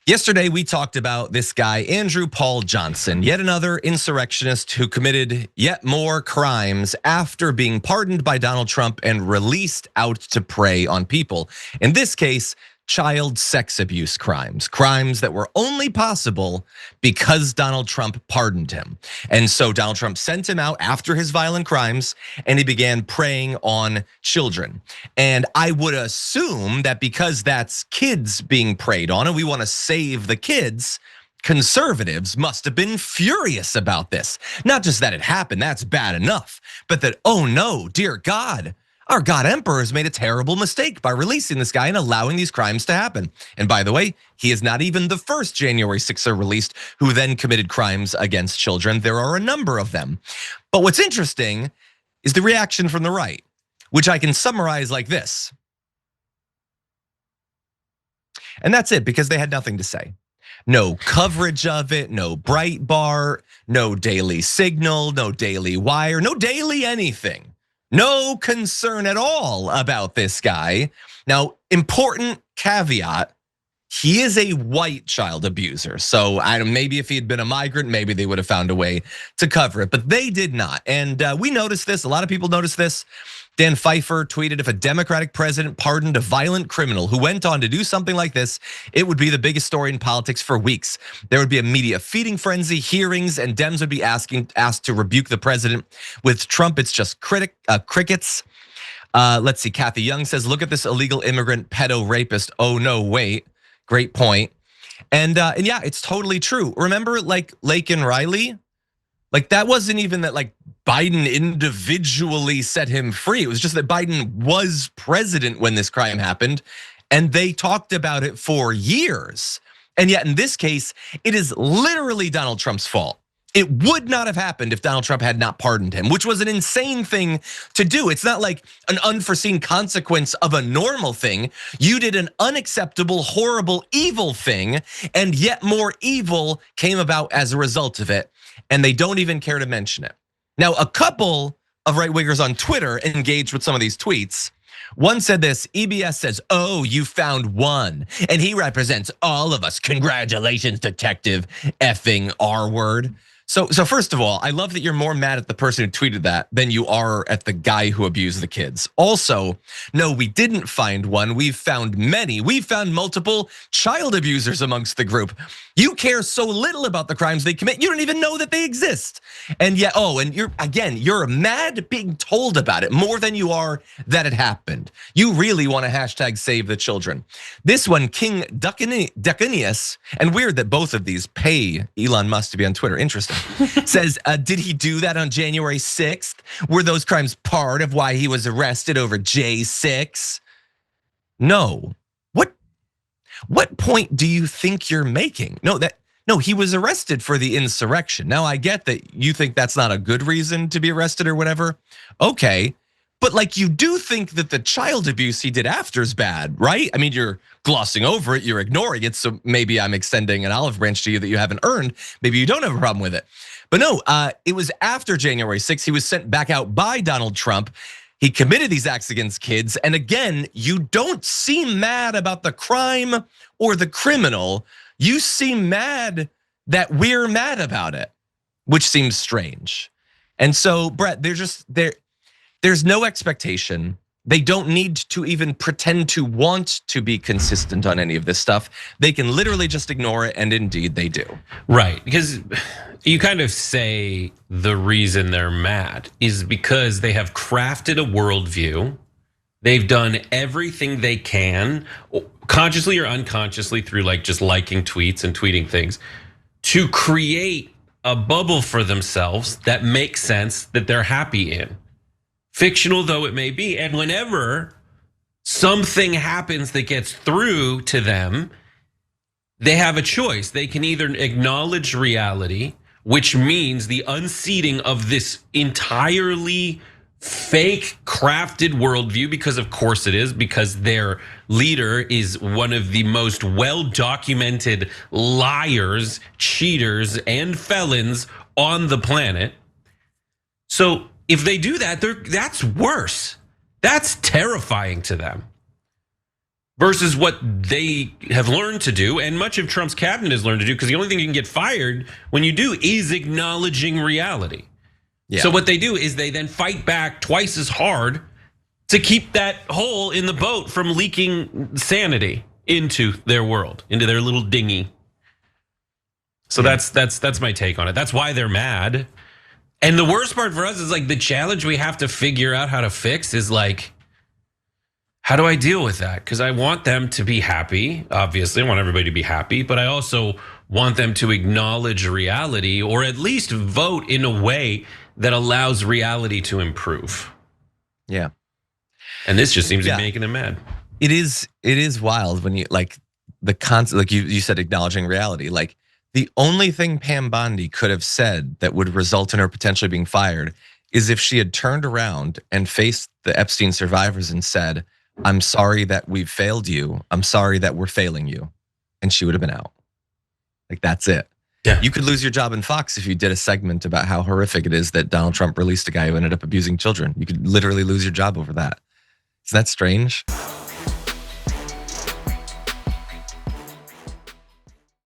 Yesterday, we talked about this guy, Andrew Paul Johnson, yet another insurrectionist who committed yet more crimes after being pardoned by Donald Trump and released out to prey on people. In this case, child sex abuse crimes that were only possible because Donald Trump pardoned him. And so Donald Trump sent him out after his violent crimes and he began preying on children. And I would assume that because that's kids being preyed on and we want to save the kids, conservatives must have been furious about this. Not just that it happened, that's bad enough, but that, oh no, dear God, our God Emperor has made a terrible mistake by releasing this guy and allowing these crimes to happen. And by the way, he is not even the first January 6er released who then committed crimes against children. There are a number of them. But what's interesting is the reaction from the right, which I can summarize like this. And that's it, because they had nothing to say. No coverage of it, no Breitbart, no Daily Signal, no Daily Wire, no Daily anything. No concern at all about this guy. Now, important caveat, he is a white child abuser. So maybe if he had been a migrant, maybe they would have found a way to cover it, but they did not. And we noticed this, a lot of people noticed this. Dan Pfeiffer tweeted, if a Democratic president pardoned a violent criminal who went on to do something like this, it would be the biggest story in politics for weeks. There would be a media feeding frenzy, hearings, and Dems would be asked to rebuke the president. With Trump, it's just crickets. Let's see, Kathy Young says, look at this illegal immigrant pedo rapist. Oh no, wait, great point. And yeah, it's totally true. Remember like Lake and Riley? Like that wasn't even that like Biden individually set him free. It was just that Biden was president when this crime happened and they talked about it for years. And yet in this case, it is literally Donald Trump's fault. It would not have happened if Donald Trump had not pardoned him, which was an insane thing to do. It's not like an unforeseen consequence of a normal thing. You did an unacceptable, horrible, evil thing, and yet more evil came about as a result of it. And they don't even care to mention it. Now, a couple of right-wingers on Twitter engaged with some of these tweets. One said this, EBS says, oh, you found one, and he represents all of us. Congratulations, detective effing R word. So first of all, I love that you're more mad at the person who tweeted that than you are at the guy who abused the kids. Also, no, we didn't find one. We've found many. We've found multiple child abusers amongst the group. You care so little about the crimes they commit, you don't even know that they exist. And yet, and you're mad being told about it more than you are that it happened. You really want to hashtag save the children. This one, King Duckinius, and weird that both of these pay Elon Musk to be on Twitter, interesting, says, did he do that on January 6th? Were those crimes part of why he was arrested over J6? No. What point do you think you're making? No, he was arrested for the insurrection. Now I get that you think that's not a good reason to be arrested or whatever. Okay, but like you do think that the child abuse he did after is bad, right? I mean, you're glossing over it, you're ignoring it. So maybe I'm extending an olive branch to you that you haven't earned. Maybe you don't have a problem with it. But no, it was after January 6th. He was sent back out by Donald Trump. He committed these acts against kids. And again, you don't seem mad about the crime or the criminal. You seem mad that we're mad about it, which seems strange. And so, Brett, there's no expectation. They don't need to even pretend to want to be consistent on any of this stuff. They can literally just ignore it, and indeed they do. Right, because you kind of say the reason they're mad is because they have crafted a worldview. They've done everything they can, consciously or unconsciously, through like just liking tweets and tweeting things, to create a bubble for themselves that makes sense, that they're happy in. Fictional though it may be, and whenever something happens that gets through to them, they have a choice. They can either acknowledge reality, which means the unseating of this entirely fake crafted worldview, because of course it is, because their leader is one of the most well-documented liars, cheaters, and felons on the planet. So if they do that, that's worse. That's terrifying to them. versus what they have learned to do, and much of Trump's cabinet has learned to do, because the only thing you can get fired when you do is acknowledging reality. Yeah. So what they do is they then fight back twice as hard to keep that hole in the boat from leaking sanity into their world, into their little dinghy. So that's my take on it. That's why they're mad. And the worst part for us is like the challenge we have to figure out how to fix is like, how do I deal with that? Because I want them to be happy. Obviously, I want everybody to be happy, but I also want them to acknowledge reality, or at least vote in a way that allows reality to improve. Yeah. And this just seems to be making them mad. It is wild when you like the concept, like you said, acknowledging reality. Like the only thing Pam Bondi could have said that would result in her potentially being fired is if she had turned around and faced the Epstein survivors and said, I'm sorry that we've failed you. I'm sorry that we're failing you. And she would have been out. Like, that's it. Yeah. You could lose your job in Fox if you did a segment about how horrific it is that Donald Trump released a guy who ended up abusing children. You could literally lose your job over that. Isn't that strange?